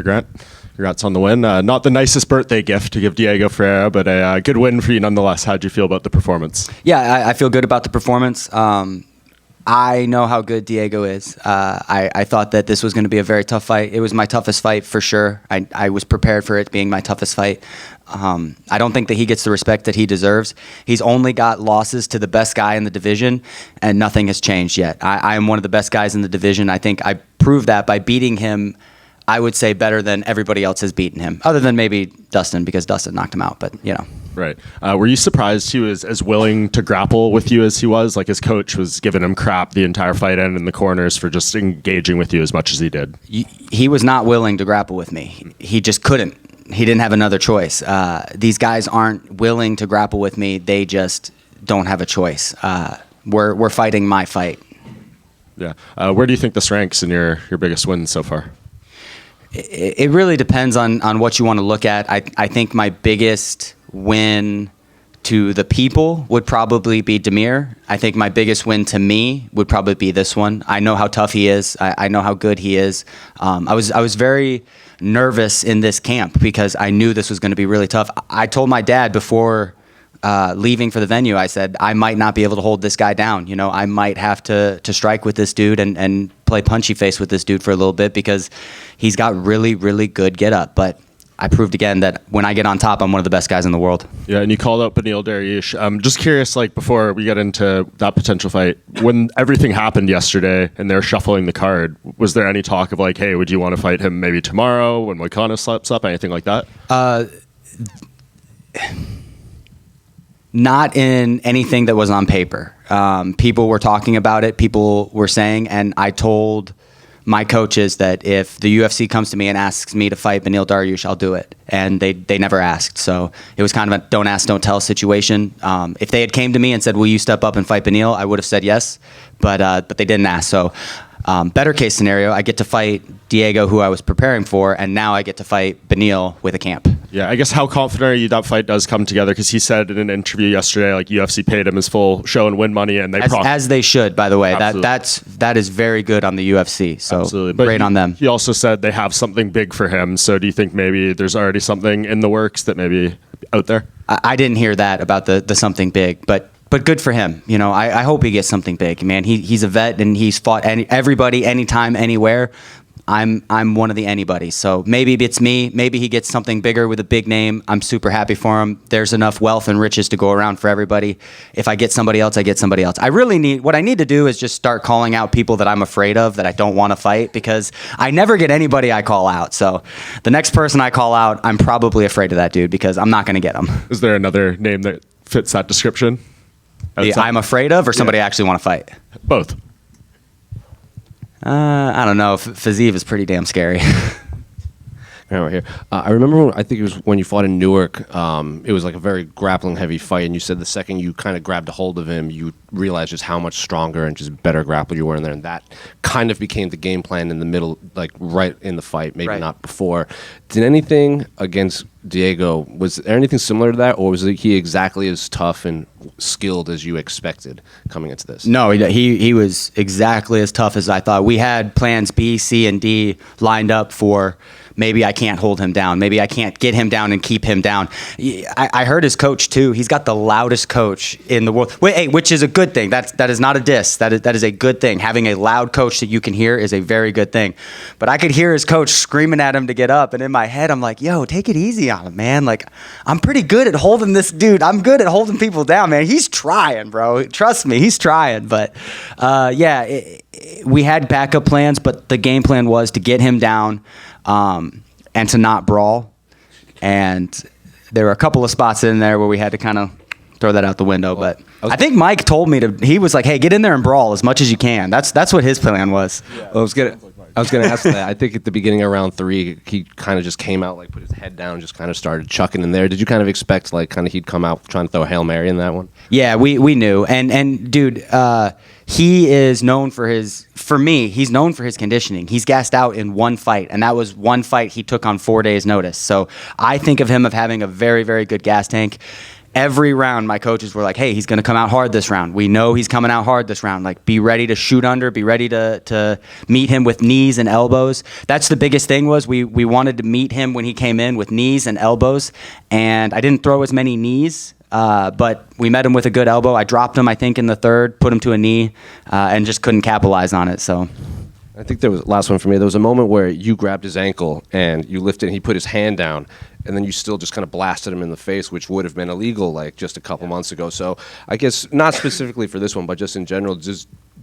Hey, Grant. Congrats on the win. Not the nicest birthday gift to give Diego Ferreira, but a good win for you nonetheless. How'd you feel about the performance? Yeah, I feel good about the performance. I know how good Diego is. I thought that this was going to be a very tough fight. It was my toughest fight for sure. I was prepared for it being my toughest fight. I don't think that he gets the respect that he deserves. He's only got losses to the best guy in the division, and nothing has changed yet. I am one of the best guys in the division. I think I proved that by beating him, I would say, better than everybody else has beaten him, other than maybe Dustin, because Dustin knocked him out, but you know. Right. Were you surprised he was as willing to grapple with you as he was? Like, his coach was giving him crap the entire fight and in the corners for just engaging with you as much as he did. He was not willing to grapple with me. He just couldn't. He didn't have another choice. These guys aren't willing to grapple with me. They just don't have a choice. We're fighting my fight. Yeah. Where do you think this ranks in your biggest wins so far? It really depends on what you want to look at. I think my biggest win to the people would probably be Demir. I think my biggest win to me would probably be this one. I know how tough he is. I know how good he is. I was very nervous in this camp because I knew this was going to be really tough. I told my dad before leaving for the venue, I said, I might not be able to hold this guy down. You know, I might have to strike with this dude and play punchy face with this dude for a little bit because he's got really, really good get up. But I proved again that when I get on top, I'm one of the best guys in the world. Yeah, and you called out Beneil Dariush. I'm just curious, like, before we get into that potential fight, when everything happened yesterday and they're shuffling the card, was there any talk of like, hey, would you want to fight him maybe tomorrow when Moicano slaps up, anything like that? Not in anything that was on paper. People were talking about it. People were saying, and I told my coaches that if the UFC comes to me and asks me to fight Beneil Dariush, I'll do it. And they never asked. So it was kind of a don't ask, don't tell situation. If they had came to me and said, will you step up and fight Beneil, I would have said yes, but they didn't ask. So better case scenario, I get to fight Diego, who I was preparing for, and now I get to fight Beneil with a camp. Yeah, I guess how confident are you that fight does come together? Because he said in an interview yesterday, like, UFC paid him his full show and win money, and as they should, by the way. That is very good on the UFC. So absolutely. But great on them. He also said they have something big for him. So do you think maybe there's already something in the works that maybe out there? I didn't hear that about the something big, but good for him. You know, I hope he gets something big. Man, he's a vet and he's fought everybody, anytime, anywhere. I'm one of the anybodies. So maybe it's me. Maybe he gets something bigger with a big name. I'm super happy for him. There's enough wealth and riches to go around for everybody. If I get somebody else, I get somebody else. What I need to do is just start calling out people that I'm afraid of, that I don't want to fight, because I never get anybody I call out. So the next person I call out, I'm probably afraid of that dude because I'm not going to get him. Is there another name that fits that description? I'm afraid of, or somebody I actually want to fight? Both. I don't know. Fiziev is pretty damn scary. Right here. I remember I think it was when you fought in Newark. It was like a very grappling heavy fight, and you said the second you kind of grabbed a hold of him, you realized just how much stronger and just better grappler you were in there, and that kind of became the game plan in the middle, like right in the fight, maybe not before. Did anything against Diego, was there anything similar to that, or was he exactly as tough and skilled as you expected coming into this? No, he was exactly as tough as I thought. We had plans B, C, and D lined up for maybe I can't hold him down. Maybe I can't get him down and keep him down. I heard his coach too. He's got the loudest coach in the world. Which is a good thing. That is not a diss. That is a good thing. Having a loud coach that you can hear is a very good thing. But I could hear his coach screaming at him to get up, and in my head I'm like, yo, take it easy on him, man. Like, I'm pretty good at holding this dude. I'm good at holding people down, man. He's trying, bro. Trust me, he's trying. But we had backup plans, but the game plan was to get him down and to not brawl. And there were a couple of spots in there where we had to kind of throw that out the window. But I think Mike told me he was like, hey, get in there and brawl as much as you can. That's what his plan was. Yeah. I was going to ask that. I think at the beginning of round 3, he kind of just came out, like put his head down, just kind of started chucking in there. Did you kind of expect like kind of he'd come out trying to throw a Hail Mary in that one? Yeah, we knew. And dude, he is known he's known for his conditioning. He's gassed out in one fight, and that was one fight he took on 4 days' notice. So I think of him of having a very, very good gas tank. every round my coaches were like, hey, he's going to come out hard this round. We know he's coming out hard this round. Like, be ready to shoot under, be ready to meet him with knees and elbows. That's the biggest thing was we wanted to meet him when he came in with knees and elbows, and I didn't throw as many knees, but we met him with a good elbow. I dropped him, I think, in the third, put him to a knee, and just couldn't capitalize on it. So I think there was last one for me. There was a moment where you grabbed his ankle and you lifted and he put his hand down, and then you still just kind of blasted him in the face, which would have been illegal like just a couple months ago. So I guess not specifically for this one, but just in general, do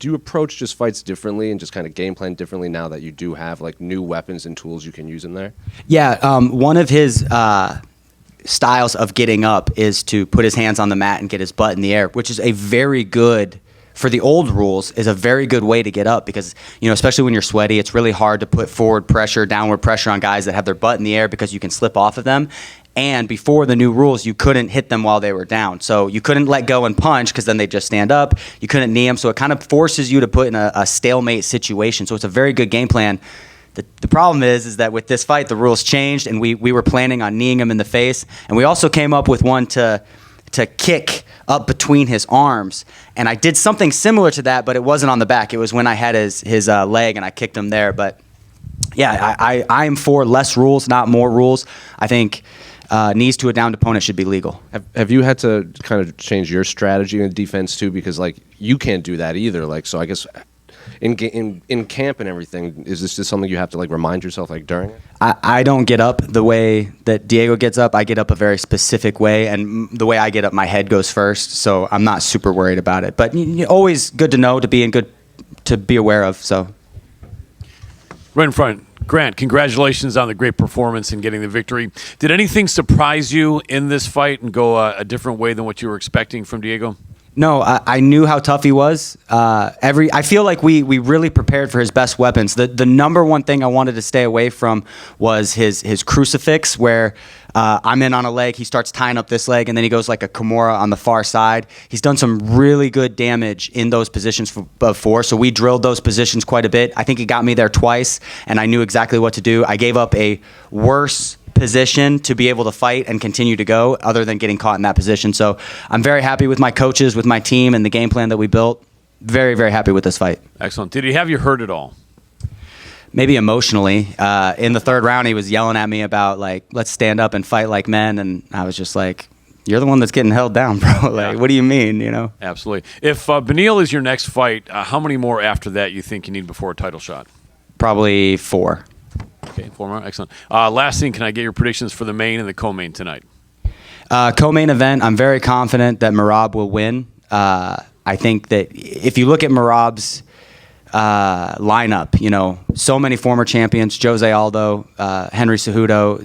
you approach just fights differently and just kind of game plan differently now that you do have like new weapons and tools you can use in there? Yeah, one of his styles of getting up is to put his hands on the mat and get his butt in the air, which is a very good, for the old rules, is a very good way to get up because, especially when you're sweaty, it's really hard to put forward pressure, downward pressure on guys that have their butt in the air because you can slip off of them. And before the new rules, you couldn't hit them while they were down. So you couldn't let go and punch because then they just stand up. You couldn't knee them. So it kind of forces you to put in a stalemate situation. So it's a very good game plan. The problem is that with this fight, the rules changed, and we were planning on kneeing him in the face. And we also came up with one to kick up between his arms, and I did something similar to that, but it wasn't on the back. It was when I had his leg and I kicked him there. But yeah, I'm for less rules, not more rules. I think knees to a downed opponent should be legal. Have you had to kind of change your strategy in defense too? Because like you can't do that either. Like, so I guess in camp and everything, is this just something you have to like remind yourself like during it? I don't get up the way that Diego gets up. I get up a very specific way, and the way I get up, my head goes first, so I'm not super worried about it. But always good to know, to be aware of. So right in front, Grant, congratulations on the great performance and getting the victory. Did anything surprise you in this fight and go a different way than what you were expecting from Diego? No, I knew how tough he was. I feel like we really prepared for his best weapons. The number one thing I wanted to stay away from was his crucifix, where I'm in on a leg, he starts tying up this leg, and then he goes like a Kimura on the far side. He's done some really good damage in those positions before, so we drilled those positions quite a bit. I think he got me there twice, and I knew exactly what to do. I gave up a worse position to be able to fight and continue to go other than getting caught in that position. So I'm very happy with my coaches, with my team, and the game plan that we built. Very, very happy with this fight. Excellent. Did he have you hurt at all? Maybe emotionally. In the third round, he was yelling at me about, like, let's stand up and fight like men, and I was just like, you're the one that's getting held down, bro. Like, what do you mean, Absolutely. If Beneil is your next fight, how many more after that you think you need before a title shot? Probably 4. Okay, 4 more. Excellent. Last thing, can I get your predictions for the main and the co-main tonight? Co-main event, I'm very confident that Merab will win. I think that if you look at Merab's lineup, so many former champions, Jose Aldo, Henry Cejudo,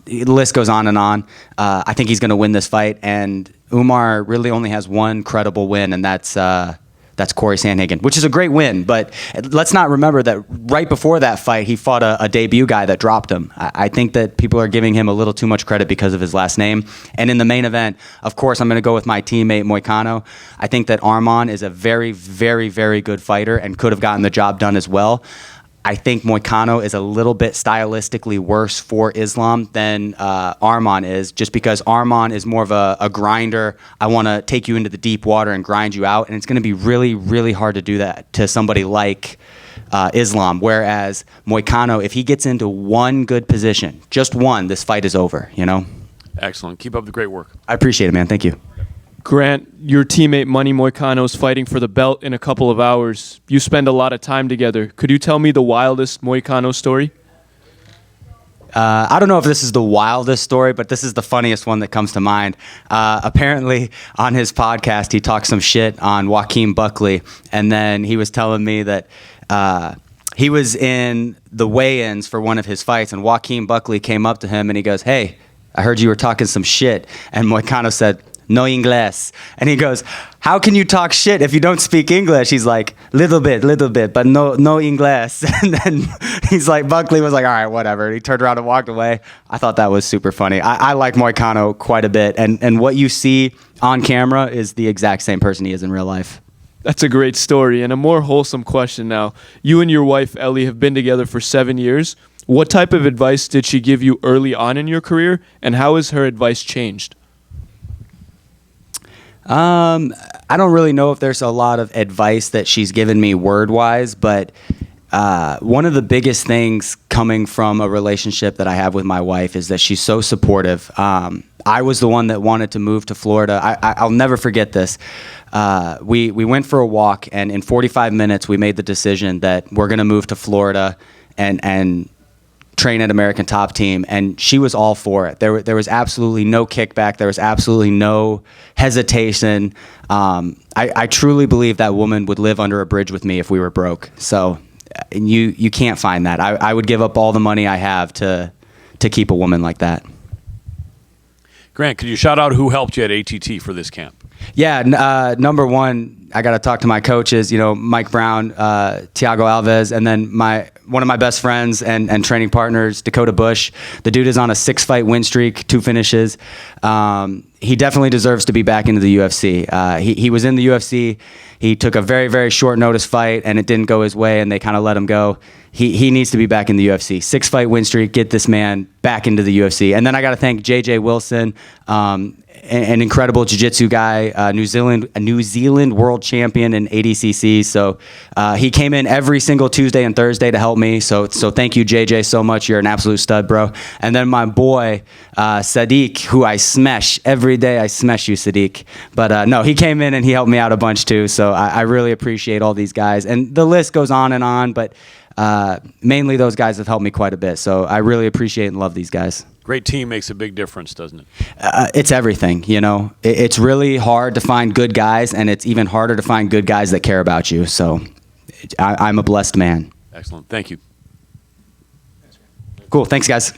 the list goes on and on. I think he's going to win this fight, and Umar really only has one credible win, and that's Corey Sandhagen, which is a great win. But let's not remember that right before that fight, he fought a debut guy that dropped him. I think that people are giving him a little too much credit because of his last name. And in the main event, of course, I'm going to go with my teammate, Moicano. I think that Arman is a very, very, very good fighter and could have gotten the job done as well. I think Moicano is a little bit stylistically worse for Islam than Arman is, just because Arman is more of a grinder. I want to take you into the deep water and grind you out, and it's going to be really, really hard to do that to somebody like Islam. Whereas Moicano, if he gets into one good position, just one, this fight is over, Excellent. Keep up the great work. I appreciate it, man. Thank you. Grant, your teammate Money Moicano is fighting for the belt in a couple of hours. You spend a lot of time together. Could you tell me the wildest Moicano story? I don't know if this is the wildest story, but this is the funniest one that comes to mind. Apparently, on his podcast, he talked some shit on Joaquin Buckley, and then he was telling me that he was in the weigh-ins for one of his fights, and Joaquin Buckley came up to him, and he goes, "Hey, I heard you were talking some shit." And Moicano said, "No English." And he goes, "How can you talk shit if you don't speak English?" He's like, little bit, but no English." And then he's like, Buckley was like, "All right, whatever." He turned around and walked away. I thought that was super funny. I like Moicano quite a bit. And what you see on camera is the exact same person he is in real life. That's a great story. And a more wholesome question now. You and your wife, Ellie, have been together for 7 years. What type of advice did she give you early on in your career, and how has her advice changed? I don't really know if there's a lot of advice that she's given me word-wise, but one of the biggest things coming from a relationship that I have with my wife is that she's so supportive. I was the one that wanted to move to Florida. I'll never forget this. We went for a walk, and in 45 minutes, we made the decision that we're going to move to Florida and train at American Top Team, and she was all for it. There was absolutely no kickback. There was absolutely no hesitation. I truly believe that woman would live under a bridge with me if we were broke. So you can't find that. I would give up all the money I have to keep a woman like that. Grant, could you shout out who helped you at ATT for this camp? Yeah, number one, I got to talk to my coaches, Mike Brown, Thiago Alves, and then one of my best friends and training partners, Dakota Bush. The dude is on a 6-fight win streak, 2 finishes. He definitely deserves to be back into the UFC. He was in the UFC. He took a very, very short notice fight, and it didn't go his way, and they kind of let him go. He needs to be back in the UFC. 6-fight win streak, get this man back into the UFC. And then I got to thank JJ Wilson, an incredible jiu-jitsu guy, a New Zealand world champion in ADCC. So he came in every single Tuesday and Thursday to help me. So thank you, JJ, so much. You're an absolute stud, bro. And then my boy, Sadiq, who I smash every day. I smash you, Sadiq. But no, he came in and he helped me out a bunch too. So I really appreciate all these guys. And the list goes on, but mainly those guys have helped me quite a bit. So I really appreciate and love these guys. Great team makes a big difference, doesn't it? It's everything, It's really hard to find good guys, and it's even harder to find good guys that care about you. So I'm a blessed man. Excellent. Thank you. Cool. Thanks, guys.